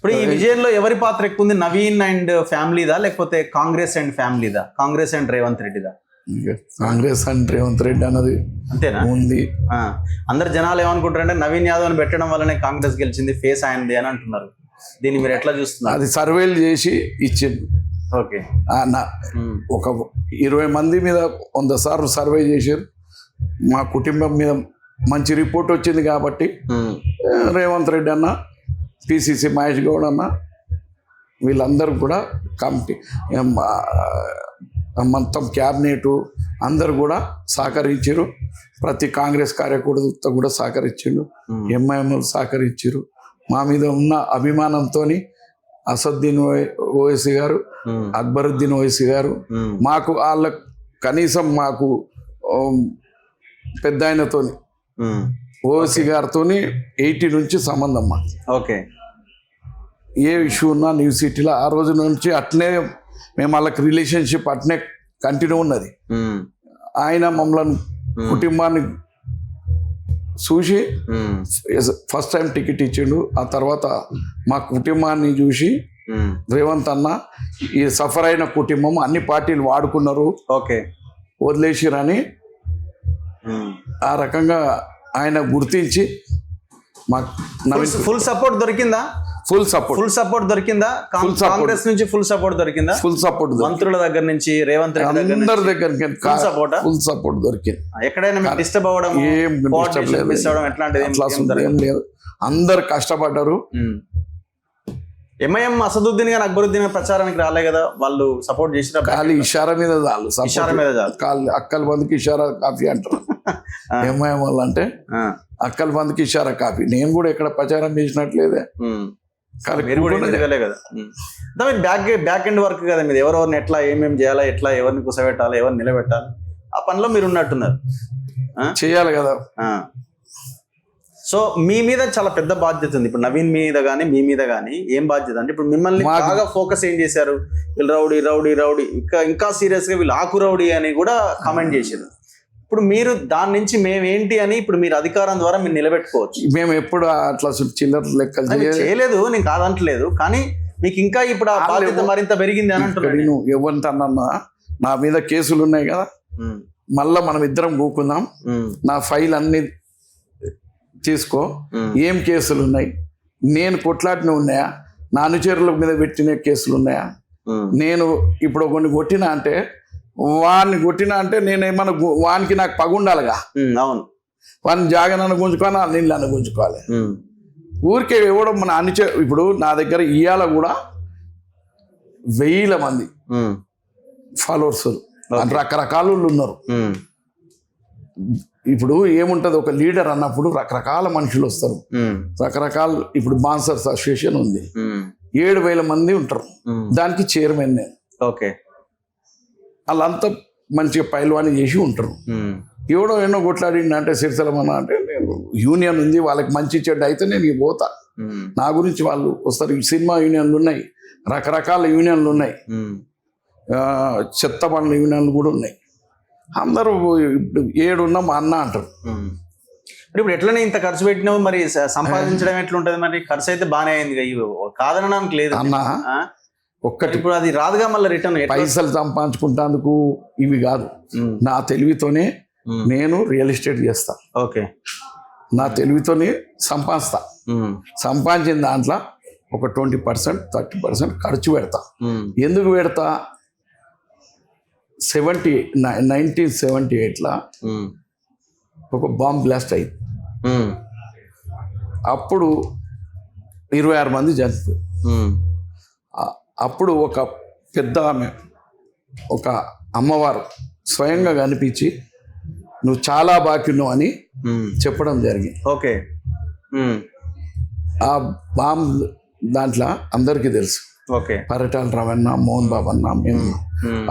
ఇప్పుడు ఈ విజయంలో ఎవరి పాత్ర ఎక్కువ ఉంది? నవీన్ అండ్ ఫ్యామిలీదా, లేకపోతే కాంగ్రెస్ అండ్ ఫ్యామిలీదా, కాంగ్రెస్ అండ్ రేవంత్ రెడ్డిదా? కాంగ్రెస్ అండ్ రేవంత్ రెడ్డి అన్నది అంతేనా ఉంది. అందరు జనాలు ఏమనుకుంటారంటే నవీన్ యాదవ్ అని పెట్టడం వల్లనే కాంగ్రెస్ గెలిచింది, ఫేస్ ఆయనది అని అంటున్నారు. దీన్ని మీరు ఎట్లా చూస్తున్నారు? అది సర్వేలు చేసి ఇచ్చిండు. ఓకే, ఒక 20 మంది మీద 100 సార్లు సర్వే చేశారు. మా కుటుంబం మీద మంచి రిపోర్ట్ వచ్చింది కాబట్టి రేవంత్ రెడ్డి అన్న, పిసిసి మహేష్ గౌడ్ అన్న, వీళ్ళందరూ కూడా కమిటీ మొత్తం క్యాబినెట్ అందరు కూడా సహకరించారు. ప్రతి కాంగ్రెస్ కార్యకర్త కూడా సహకరించారు, ఎంఐఎంలు సహకరించారు. మా మీద ఉన్న అభిమానంతో అసదుద్దీన్ ఓవైసీ గారు, అక్బరుద్దీన్ ఓవైసీ గారు, మాకు వాళ్ళ కనీసం మాకు పెద్ద ఆయనతోని ఓవైసీ గారితో 80 నుంచి సంబంధం మాకు. ఓకే, ఏ ఇష్యూ ఉన్నా న్యూస్ సిటీలో ఆ రోజు నుంచి అట్నే మేము వాళ్ళకి రిలేషన్షిప్ అట్నే కంటిన్యూ ఉన్నది. ఆయన మమ్మల్ని కుటుంబాన్ని చూసి ఫస్ట్ టైం టికెట్ ఇచ్చిండు. ఆ తర్వాత మా కుటుంబాన్ని చూసి రేవంత్ అన్న ఈ సఫర్ అయిన కుటుంబం అన్ని పార్టీలు వాడుకున్నారు, ఓకే వదిలేసిరని ఆ రకంగా ఆయన గుర్తించి మాకు ఫుల్ సపోర్ట్ దొరికిందా? ఫుల్ సపోర్ట్ దొరికిందా? కాంగ్రెస్ నుంచి ఫుల్ సపోర్ట్ దొరికిందా? ఫుల్ సపోర్ట్ మంత్రుల దగ్గర నుంచి, రేవంత్ రెడ్డి అందరి దగ్గరికి ఫుల్ సపోర్ట్ దొరికింది. ఎక్కడైనా డిస్టర్బ్ అవ్వడం, ఏం లేదు, అందరు కష్టపడ్డారు. ఎంఐఎం అసదుద్దీన్ గారు, అక్బరుద్దీన్ గారు ప్రచారానికి రాలే కదా, వాళ్ళు సపోర్ట్ చేసిన ఖాళీ ఇషారా మీద చాలు, ఇషారా మీద చాలు. అక్కల మందికి ఇషారా కాఫీ అంటారు ఎంఐఎం వాళ్ళు అంటే. అక్కల మందికి ఇషారా కాఫీ. నేను కూడా ఎక్కడ ప్రచారం చేసినట్లేదే, బ్యాక్ ఎండ్ వర్క్ కదా మీరు. ఎవరెవరిని ఎట్లా ఏమేమి చేయాలా, ఎట్లా ఎవరిని కూసబెట్టాలి, ఎవరిని నిలబెట్టాలి, ఆ పనిలో మీరు ఉన్నట్టున్నారు, చేయాలి కదా. సో మీ మీద చాలా పెద్ద బాధ్యత ఉంది ఇప్పుడు, నవీన్ మీద కానీ మీ మీద కానీ. ఏం బాధ్యత అంటే ఇప్పుడు మిమ్మల్ని బాగా ఫోకస్ ఏం చేశారు, వీళ్ళు రౌడీ రౌడీ రౌడీ, ఇంకా సీరియస్ గా వీళ్ళు ఆకు రౌడీ అని కూడా కామెంట్ చేశారు. ఇప్పుడు మీరు దాని నుంచి మేమేంటి అని ఇప్పుడు మీరు అధికారం ద్వారా మీరు నిలబెట్టుకోవచ్చు. మేము ఎప్పుడు అట్లా చిల్లర లెక్కలు చేయలేదు, నేను కాదంటలేదు, కానీ మీకు ఇంకా ఇప్పుడు ఆ బాధ్యత మరింత పెరిగింది అని అంటున్నాను. ఎవరితోనన్నా నా మీద కేసులు ఉన్నాయి కదా, మళ్ళా మనం ఇద్దరం కూకుందాం, నా ఫైల్ అన్ని తీసుకో, ఏం కేసులు ఉన్నాయి, నేను కొట్లాటిన ఉన్నాయా, నా అనుచరుల మీద పెట్టిన కేసులు ఉన్నాయా, నేను ఇప్పుడు కొన్ని కొట్టినా అంటే వాడిని కొట్టినా అంటే నేనేమన్నా వానికి నాకు పగుండాలిగా. అవును, వాడిని జాగనన్ను గుంజుకోవాలి, నేను నన్ను గుంజుకోవాలి. ఊరికే ఇవ్వడం మన ఇప్పుడు నా దగ్గర ఇవాళ కూడా 1000 మంది ఫాలోవర్స్ రకరకాలు ఉన్నారు. ఇప్పుడు ఏముంటది, ఒక లీడర్ అన్నప్పుడు రకరకాల మనుషులు వస్తారు, రకరకాల. ఇప్పుడు బాన్సర్స్ అసోసియేషన్ ఉంది, 7000 మంది ఉంటారు, దానికి చైర్మన్ నేను. ఓకే, వాళ్ళంతా మంచిగా పైల్వాని చేసి ఉంటారు. ఎవడో ఎన్నో కొట్లాడిండి అంటే సిరిసలమన్నా అంటే నేను యూనియన్ ఉంది, వాళ్ళకి మంచి చెడ్డ అయితే నేను పోతా, నా గురించి వాళ్ళు వస్తారు. సినిమా యూనియన్లు ఉన్నాయి, రకరకాల యూనియన్లు ఉన్నాయి, చెత్త పనుల యూనియన్లు కూడా ఉన్నాయి. అందరూ ఇప్పుడు 7 ఉన్నా మా అన్న అంటారు. ఇప్పుడు ఎట్లనే ఇంత ఖర్చు పెట్టినావు, మరి సంపాదించడం ఎట్లుంటది? మరి ఖర్చు అయితే బాగానే అయింది, కాదనడానికి లేదు అన్న. ఒక్కటి ఇప్పుడు అది రాదుగా మళ్ళీ రిటర్న్. పైసలు సంపాదించుకుంటానికి ఇవి కాదు, నా తెలివితోనే నేను రియల్ ఎస్టేట్ చేస్తా. ఓకే, నా తెలివితోనే సంపాదిస్తా. సంపాదించిన దాంట్లో ఒక 20% 30% ఖర్చు పెడతా. ఎందుకు పెడతా? 1978లో ఒక బాంబ్ బ్లాస్ట్ అయింది. అప్పుడు 26 మంది చనిపోయారు. అప్పుడు ఒక పెద్ద ఆమె, ఒక అమ్మవారు స్వయంగా కనిపించి నువ్వు చాలా బాకిన్నావు అని చెప్పడం జరిగింది. ఓకే, ఆ బాంబ్ దాంట్లో అందరికీ తెలుసు, ఓకే, పరిటాల రవణ, మోహన్ బాబు అన్న, మేము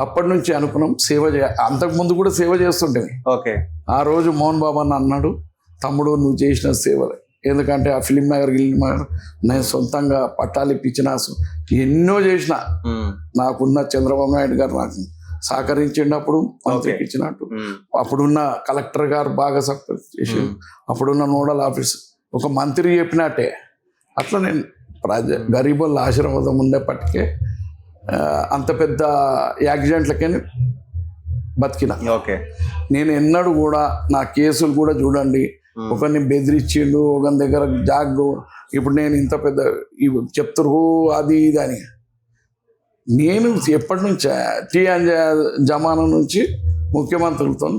అప్పటి నుంచి అనుకున్నాం సేవ అంతకుముందు కూడా సేవ చేస్తుంటే. ఓకే, ఆ రోజు మోహన్ బాబు అన్న అన్నాడు, తమ్ముడు నువ్వు చేసిన సేవలు, ఎందుకంటే ఆ ఫిలిం నగర్ నేను సొంతంగా పట్టాలు ఇప్పించిన ఎన్నో చేసిన. నాకున్న చంద్రబాబు నాయుడు గారు నాకు సహకరించినప్పుడు మంత్రికి ఇచ్చినట్టు, అప్పుడున్న కలెక్టర్ గారు బాగా సపోర్ట్ చేసి, అప్పుడున్న నోడల్ ఆఫీసర్ ఒక మంత్రి చెప్పినట్టే అట్లా నేను గరీబుల ఆశీర్వాదం ఉండేప్పటికే అంత పెద్ద యాక్సిడెంట్లకని బతికిన. ఓకే. నేను ఎన్నడూ కూడా నా కేసులు కూడా చూడండి, ఒకరిని బెదిరించిండు, ఒకరి దగ్గర జాగ్గు, ఇప్పుడు నేను ఇంత పెద్ద చెప్తారు అది ఇది అని. నేను ఎప్పటి నుంచి టీ జమానా నుంచి ముఖ్యమంత్రులతో